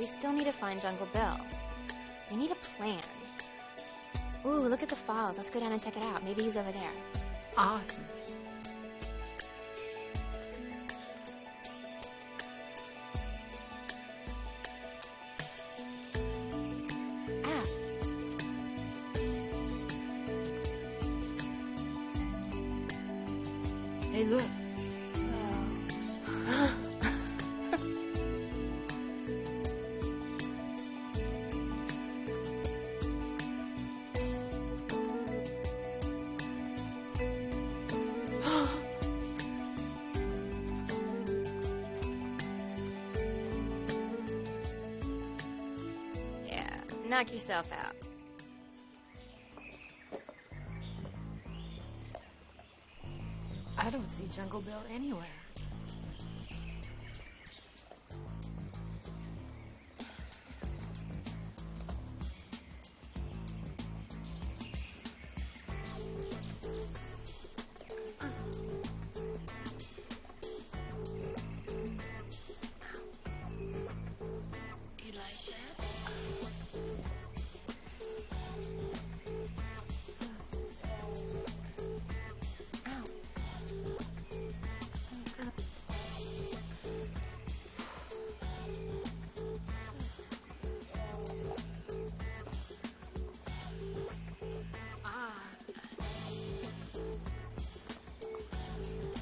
we still need to find Jungle Bill. We need a plan. Ooh, look at the falls. Let's go down and check it out. Maybe he's over there. Awesome. Ah. Hey, look. Yeah, knock yourself out. I don't see Jungle Bill anywhere. You like that? Ow.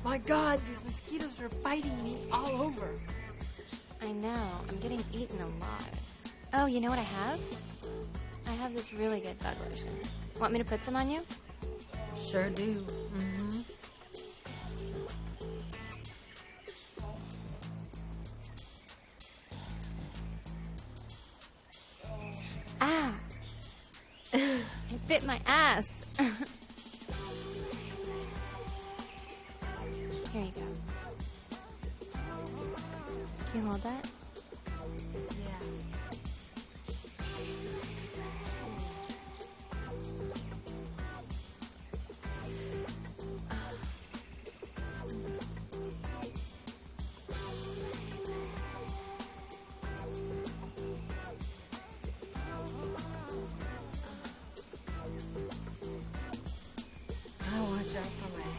My God, these mosquitoes are biting me all over. I know. I'm getting eaten alive. Oh, you know what I have? I have this really good bug lotion. Want me to put some on you? Sure do. Mm-hmm. Ah! It bit my ass. Here you go. Can you hold that? Yeah. I'll watch out for my head.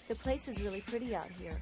The place is really pretty out here.